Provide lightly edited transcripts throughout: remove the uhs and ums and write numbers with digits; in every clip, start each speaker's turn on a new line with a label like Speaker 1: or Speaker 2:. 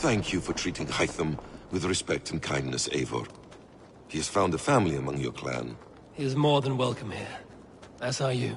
Speaker 1: thank you for treating Hytham with respect and kindness, Eivor. He has found a family among your clan.
Speaker 2: He is more than welcome here. As are you.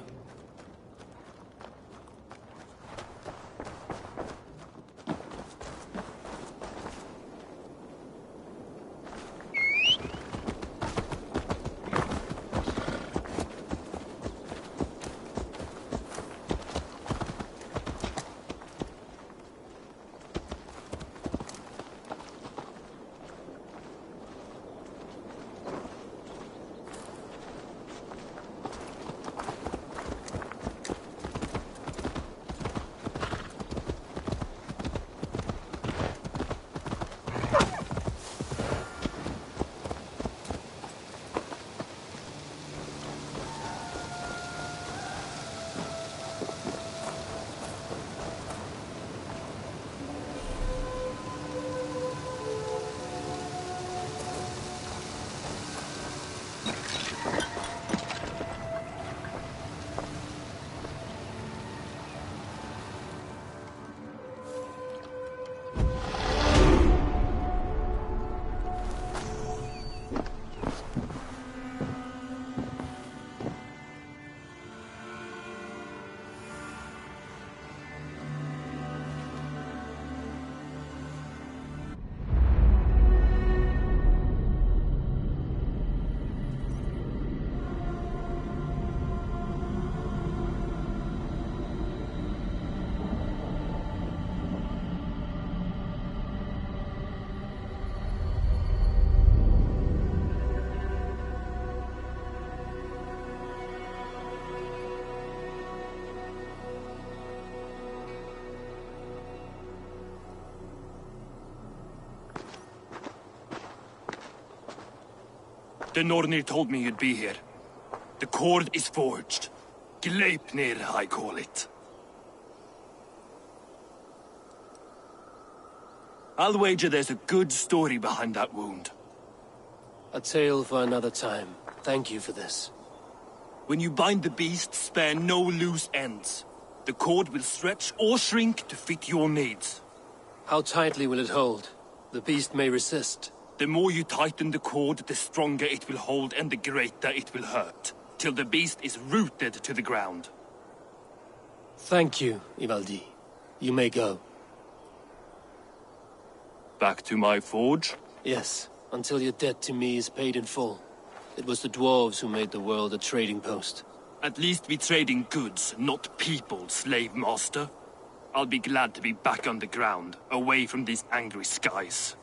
Speaker 3: The Nornir told me you'd be here. The cord is forged. Gleipnir, I call it. I'll wager there's a good story behind that wound.
Speaker 2: A tale for another time. Thank you for this.
Speaker 3: When you bind the beast, spare no loose ends. The cord will stretch or shrink to fit your needs.
Speaker 2: How tightly will it hold? The beast may resist.
Speaker 3: The more you tighten the cord, the stronger it will hold and the greater it will hurt, till the beast is rooted to the ground.
Speaker 2: Thank you, Ivaldi. You may go.
Speaker 3: Back to my forge?
Speaker 2: Yes, until your debt to me is paid in full. It was the dwarves who made the world a trading post.
Speaker 3: At least we trade in goods, not people, slave master. I'll be glad to be back on the ground, away from these angry skies.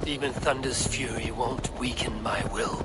Speaker 2: Even Thunder's fury won't weaken my will.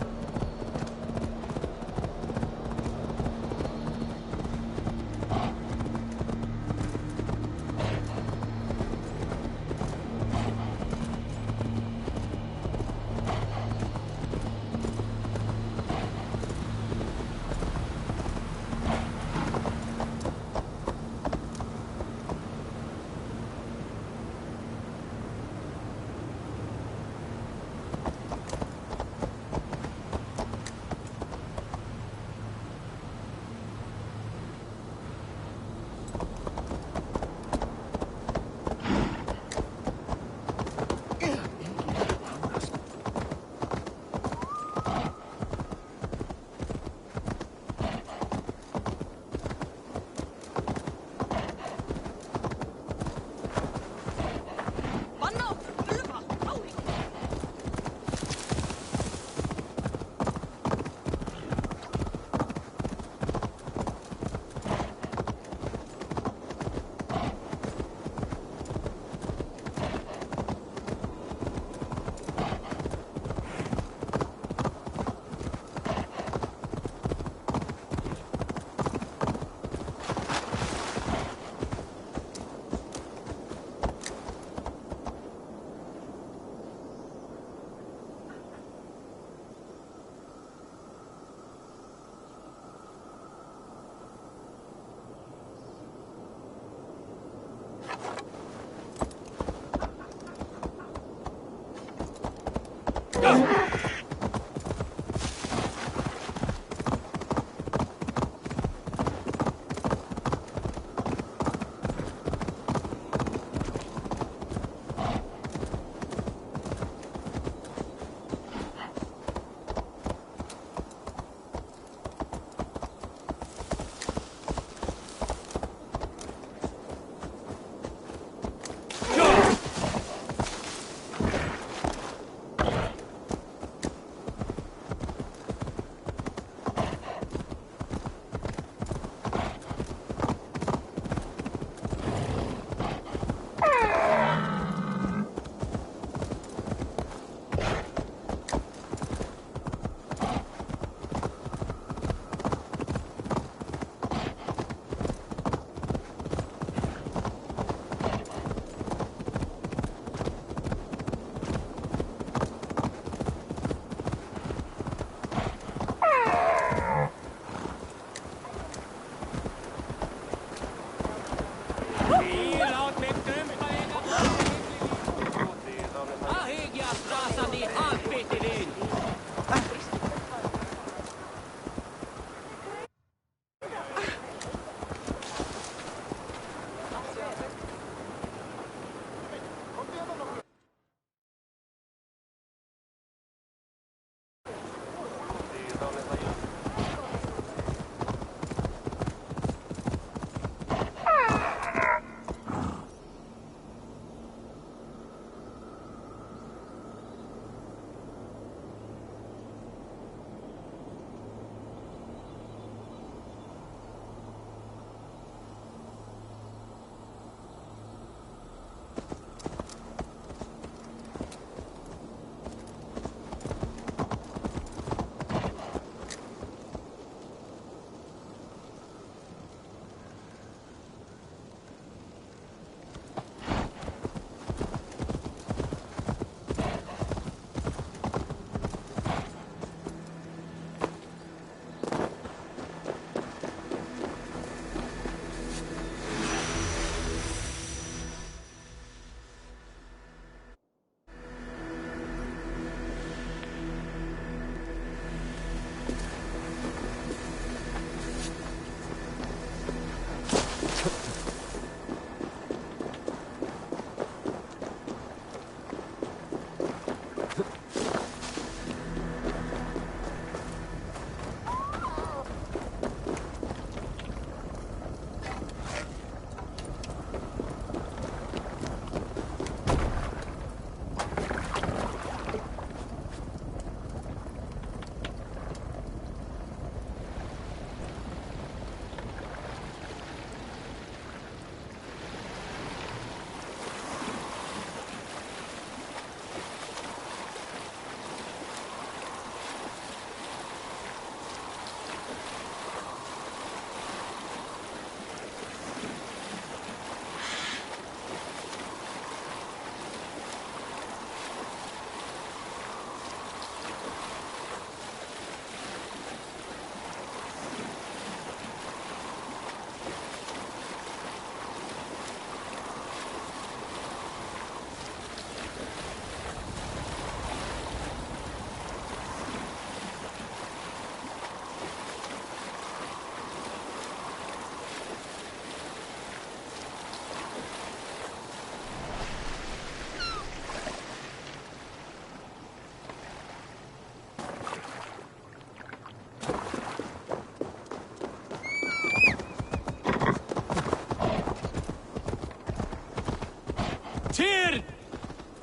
Speaker 2: Tyr!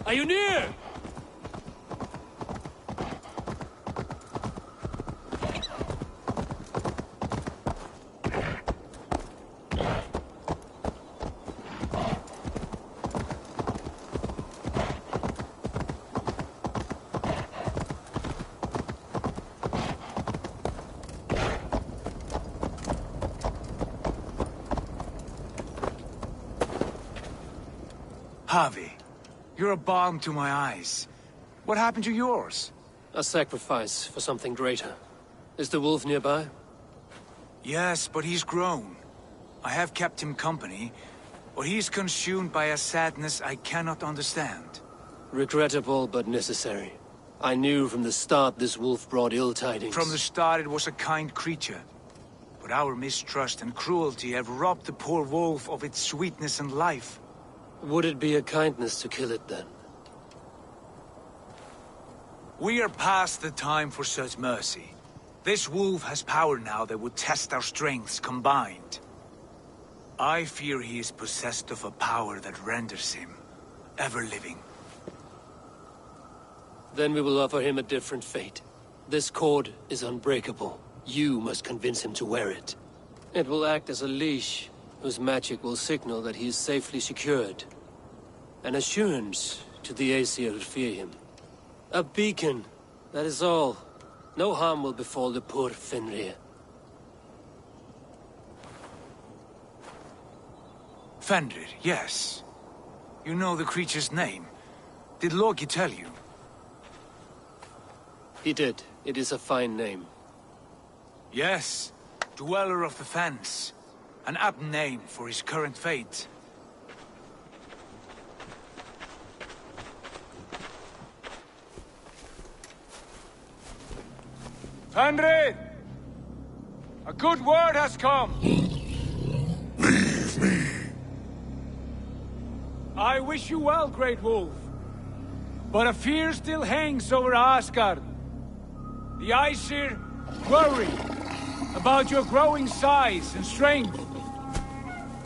Speaker 2: Are you near?
Speaker 4: Harvey, you're a balm to my eyes. What happened to yours?
Speaker 2: A sacrifice for something greater. Is the wolf nearby?
Speaker 4: Yes, but he's grown. I have kept him company, but he's consumed by a sadness I cannot understand.
Speaker 2: Regrettable, but necessary. I knew from the start this wolf brought ill tidings.
Speaker 4: From the start it was a kind creature. But our mistrust and cruelty have robbed the poor wolf of its sweetness and life.
Speaker 2: Would it be a kindness to kill it, then?
Speaker 4: We are past the time for such mercy. This wolf has power now that would test our strengths combined. I fear he is possessed of a power that renders him ever-living.
Speaker 2: Then we will offer him a different fate. This cord is unbreakable. You must convince him to wear it. It will act as a leash, whose magic will signal that he is safely secured. An assurance to the Aesir who fear him. A beacon, that is all. No harm will befall the poor Fenrir.
Speaker 4: Fenrir, yes. You know the creature's name. Did Loki tell you?
Speaker 2: He did. It is a fine name.
Speaker 4: Yes. Dweller of the Fens. An apt name for his current fate. Fenrir! A good word has come!
Speaker 1: Leave me.
Speaker 4: I wish you well, Great Wolf. But a fear still hangs over Asgard. The Aesir worry about your growing size and strength.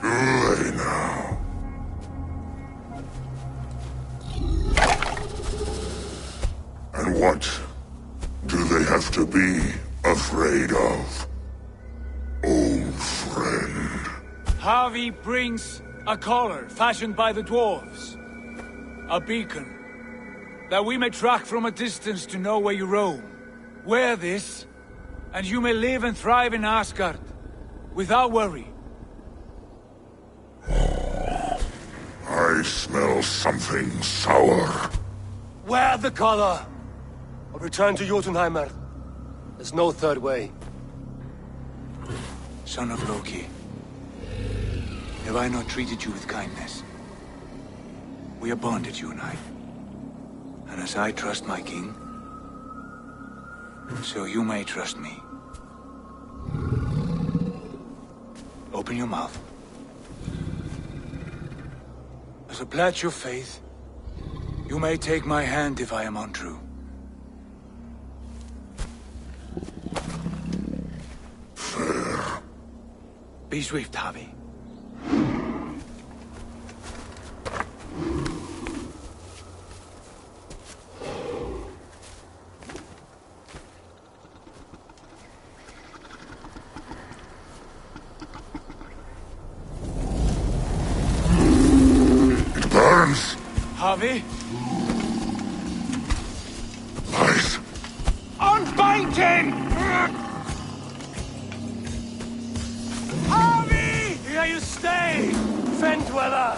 Speaker 1: Do they now? And what do they have to be afraid of? Old friend.
Speaker 4: Harvey brings a collar fashioned by the dwarves. A beacon. That we may track from a distance to know where you roam. Wear this, and you may live and thrive in Asgard, without worry.
Speaker 1: I smell something sour.
Speaker 2: Wear the collar! Or return to Jotunheimer. There's no third way.
Speaker 4: Son of Loki, have I not treated you with kindness? We are bonded, you and I. And as I trust my king, so you may trust me. Open your mouth. As a pledge of faith, you may take my hand if I am untrue.
Speaker 1: Fair.
Speaker 4: Be swift, Harvey.
Speaker 1: It burns.
Speaker 4: Harvey?
Speaker 1: Lies.
Speaker 4: Unbind him! Harvey!
Speaker 2: Here you stay, Fen Dweller!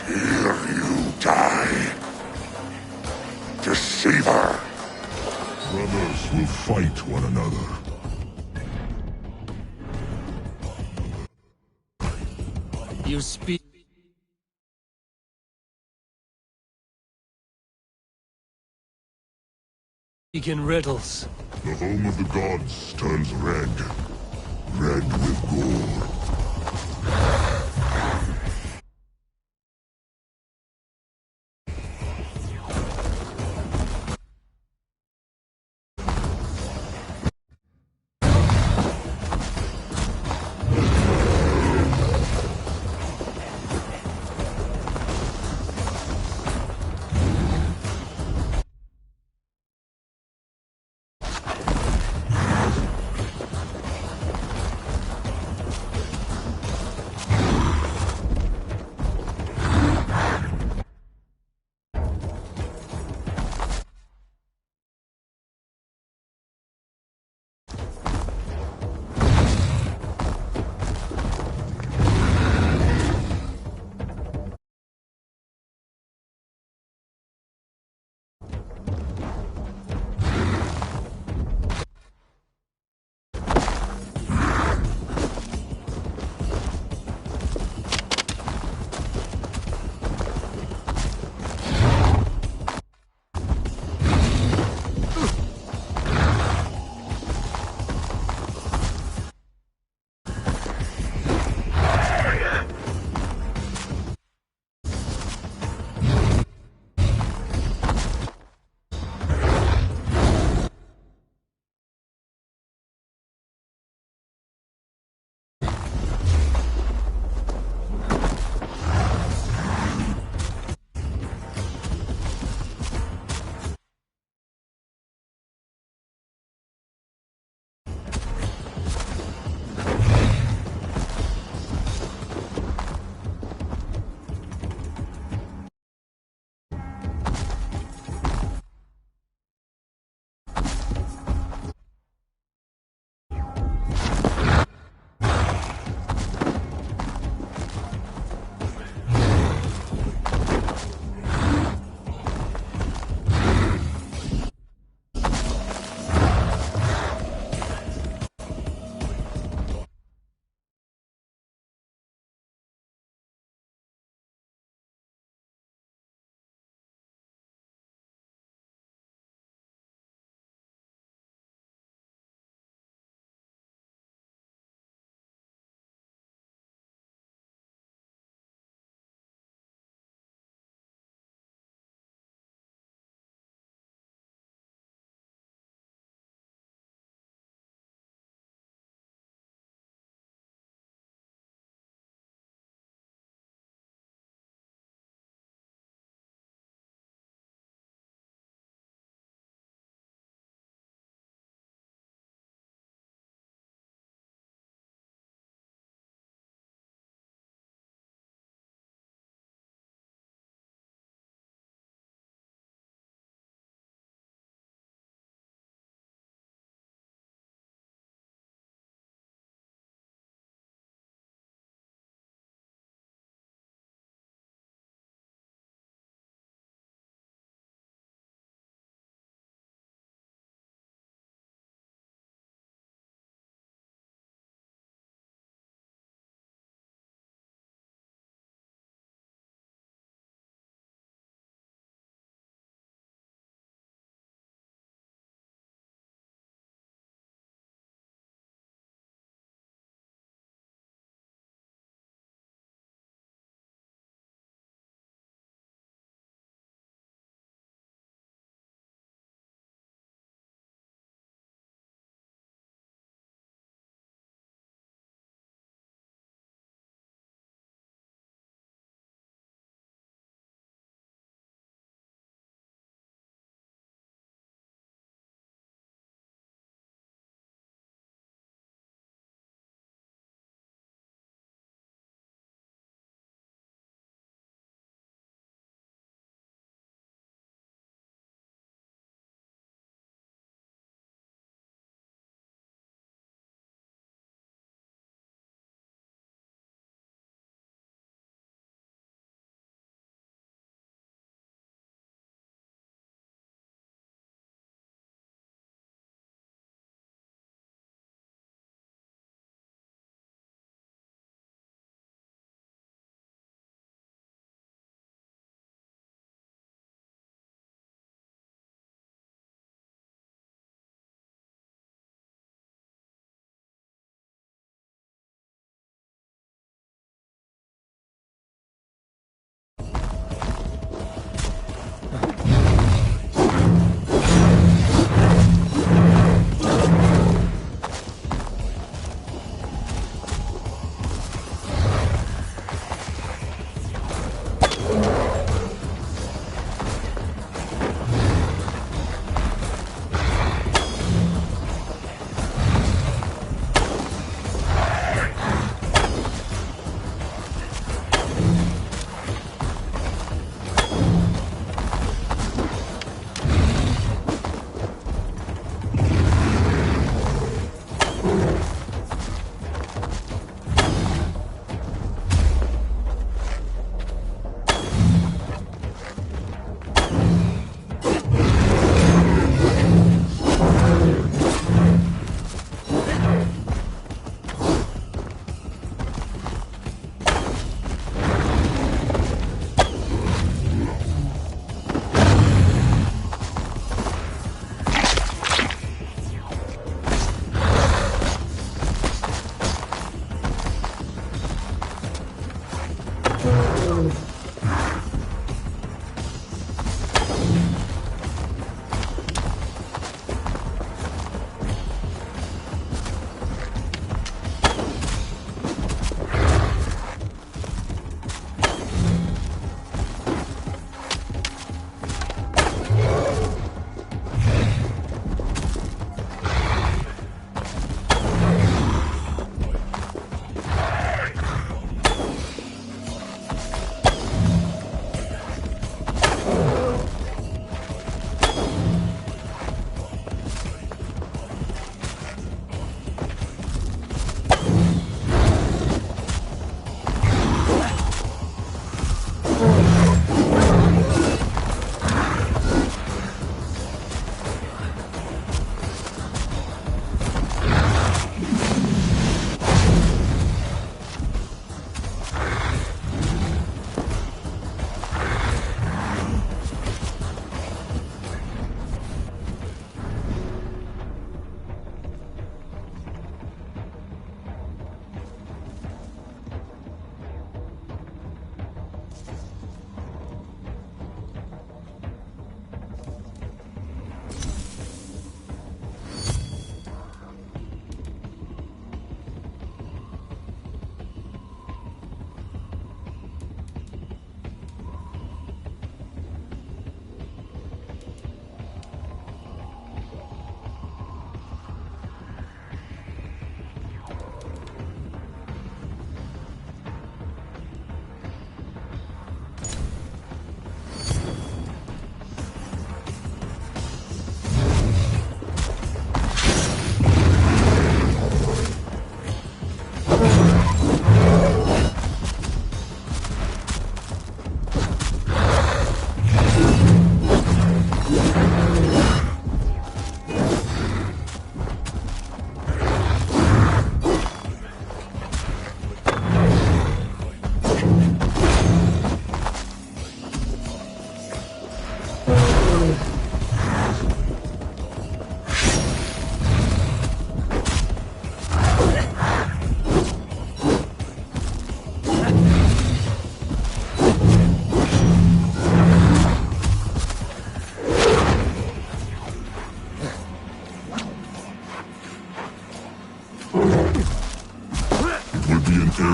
Speaker 1: Here you die. Deceiver. Brothers will fight one another.
Speaker 2: You speak in riddles.
Speaker 1: The home of the gods turns red. Red with gore.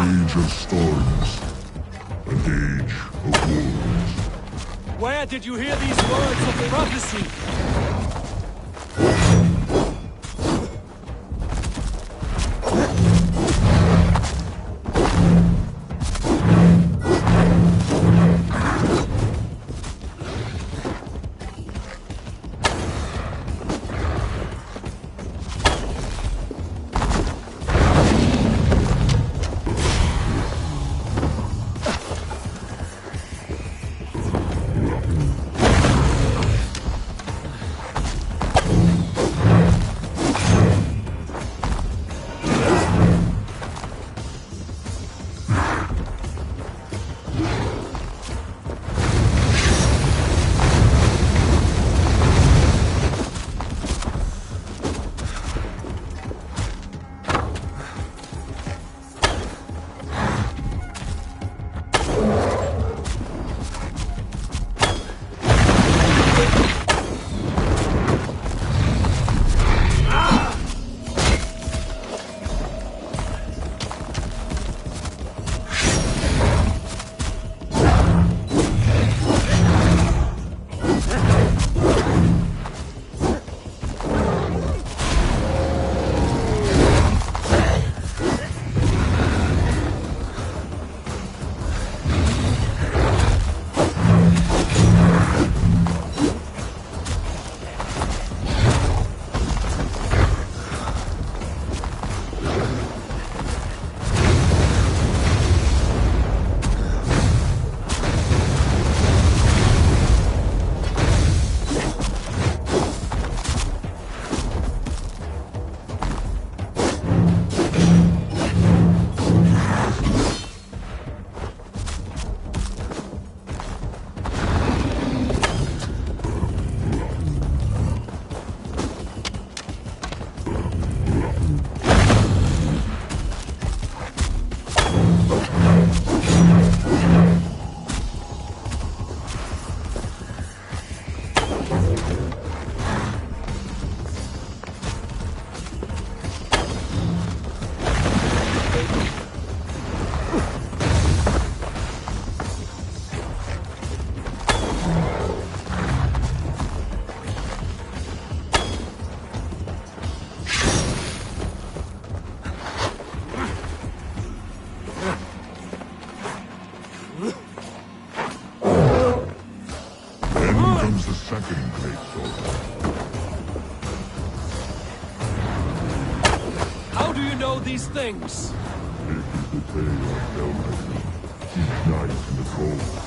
Speaker 5: age of storms. An age of wars.
Speaker 4: Where did you hear these words of prophecy?
Speaker 5: second great sword.
Speaker 2: How do you know these things?
Speaker 5: It is the tale of Hellraiser, each night in the cold.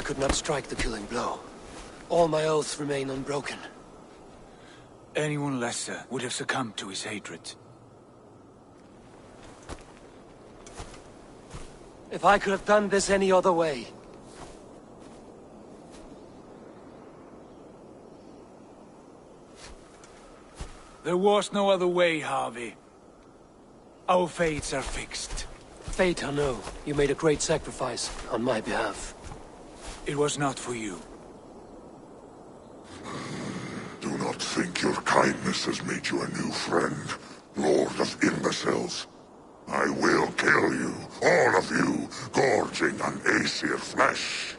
Speaker 2: I could not strike the killing blow. All my oaths remain unbroken.
Speaker 4: Anyone lesser would have succumbed to his hatred.
Speaker 2: If I could have done this any other way...
Speaker 4: There was no other way, Harvey. Our fates are fixed.
Speaker 2: Fate, I know. You made a great sacrifice on my behalf.
Speaker 4: It was not for you.
Speaker 5: Do not think your kindness has made you a new friend, Lord of Imbeciles. I will kill you, all of you, gorging on Aesir flesh.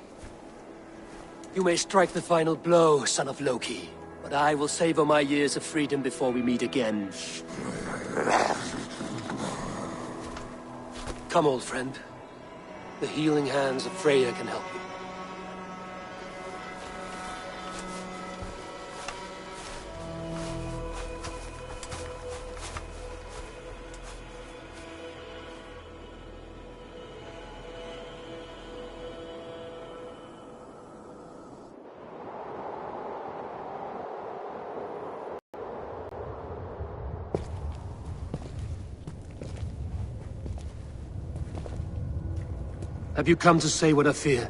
Speaker 2: You may strike the final blow, son of Loki. But I will savor my years of freedom before we meet again. Come, old friend. The healing hands of Freya can help you. Have you come to say what I fear?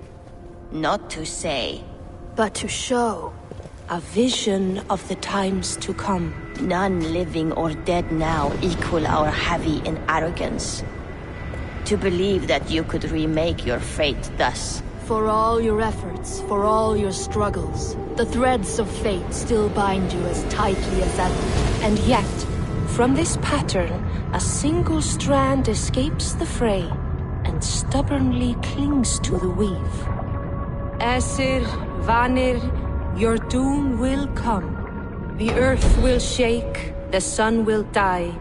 Speaker 6: Not to say.
Speaker 7: But to show.
Speaker 6: A vision of the times to come. None living or dead now equal our heavy in arrogance. To believe that you could remake your fate thus.
Speaker 7: For all your efforts, for all your struggles, the threads of fate still bind you as tightly as ever.
Speaker 6: And yet, from this pattern, a single strand escapes the fray and stubbornly clings to the weave. Aesir, Vanir, your doom will come. The earth will shake, the sun will die.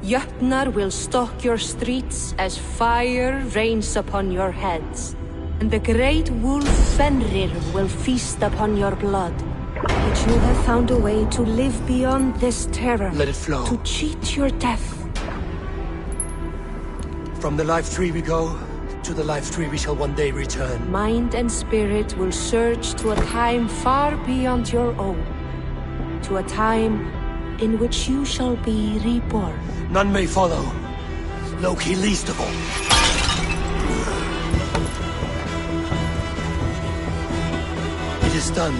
Speaker 6: Jötnar will stalk your streets as fire rains upon your heads. And the great wolf Fenrir will feast upon your blood. But you have found a way to live beyond this terror.
Speaker 2: Let it flow.
Speaker 6: To cheat your death.
Speaker 2: From the life tree we go, to the life tree we shall one day return.
Speaker 6: Mind and spirit will surge to a time far beyond your own. To a time in which you shall be reborn.
Speaker 2: None may follow. Loki least of all. It is done.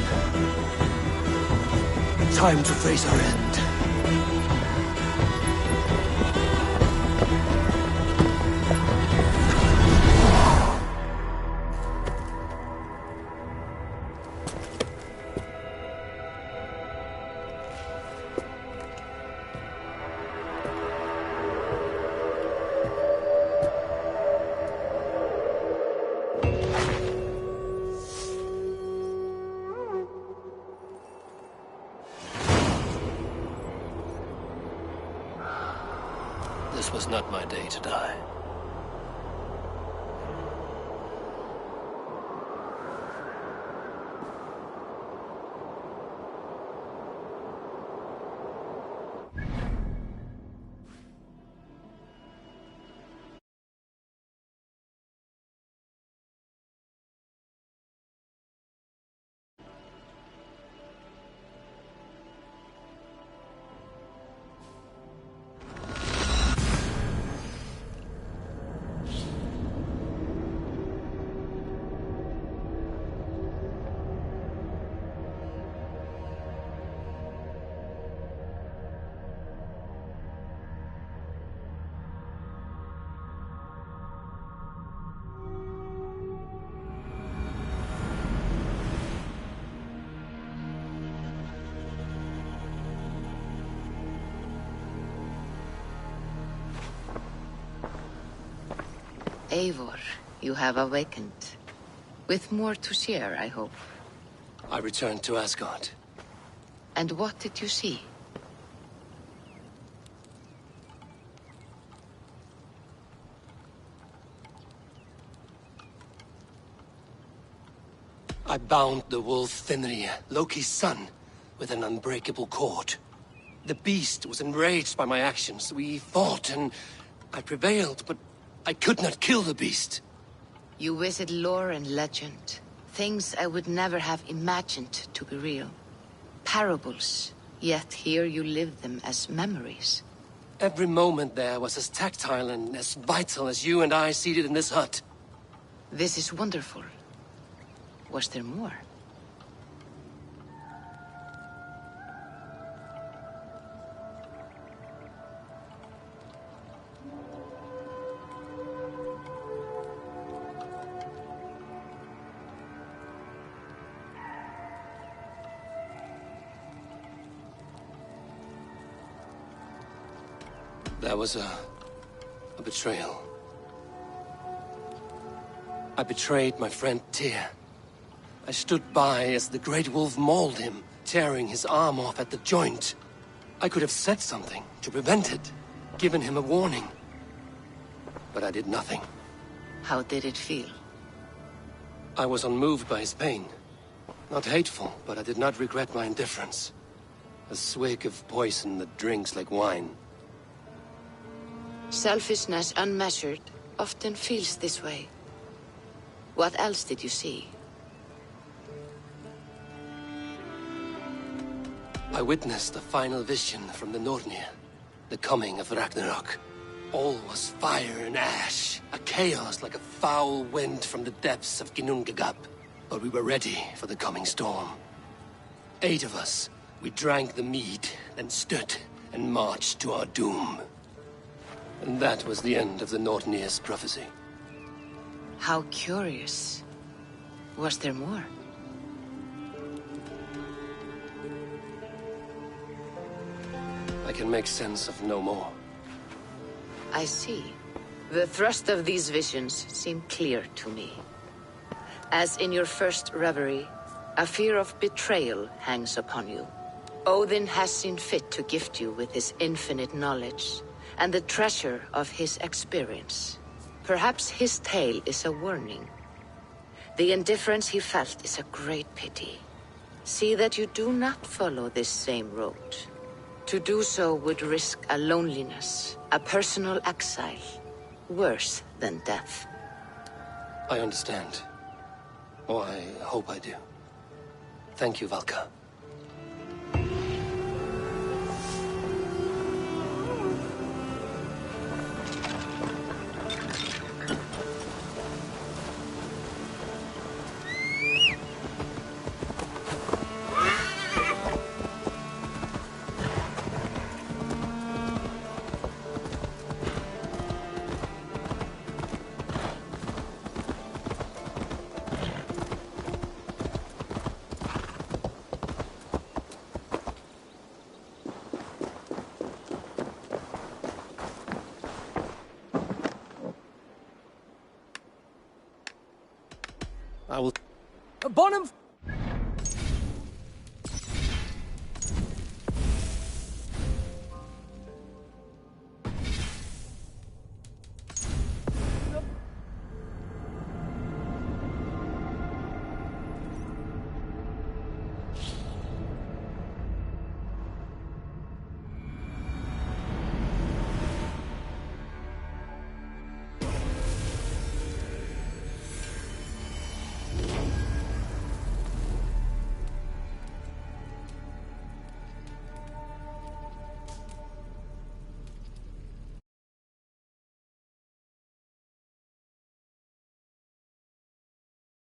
Speaker 2: Time to face our end. This was not my day to die.
Speaker 8: Eivor, you have awakened. With more to share, I hope.
Speaker 2: I returned to Asgard.
Speaker 8: And what did you see?
Speaker 2: I bound the wolf Fenrir, Loki's son, with an unbreakable cord. The beast was enraged by my actions. We fought and I prevailed, but I could not kill the beast.
Speaker 8: You visit lore and legend. Things I would never have imagined to be real. Parables, yet here you live them as memories.
Speaker 2: Every moment there was as tactile and as vital as you and I seated in this hut.
Speaker 8: This is wonderful. Was there more?
Speaker 2: There was a betrayal. I betrayed my friend Tyr. I stood by as the Great Wolf mauled him, tearing his arm off at the joint. I could have said something to prevent it, given him a warning. But I did nothing.
Speaker 8: How did it feel?
Speaker 2: I was unmoved by his pain. Not hateful, but I did not regret my indifference. A swig of poison that drinks like wine.
Speaker 8: Selfishness unmeasured often feels this way. What else did you see?
Speaker 2: I witnessed the final vision from the Nornir, the coming of Ragnarok. All was fire and ash, a chaos like a foul wind from the depths of Ginnungagap. But we were ready for the coming storm. 8 of us, we drank the mead, then stood and marched to our doom. And that was the end of the Nornir's prophecy.
Speaker 8: How curious. Was there more?
Speaker 2: I can make sense of no more.
Speaker 8: I see. The thrust of these visions seem clear to me. As in your first reverie, a fear of betrayal hangs upon you. Odin has seen fit to gift you with his infinite knowledge, and the treasure of his experience. Perhaps his tale is a warning. The indifference he felt is a great pity. See that you do not follow this same road. To do so would risk a loneliness, a personal exile, worse than death.
Speaker 2: I understand. Or I hope I do. Thank you, Valka. I will...
Speaker 9: Bonham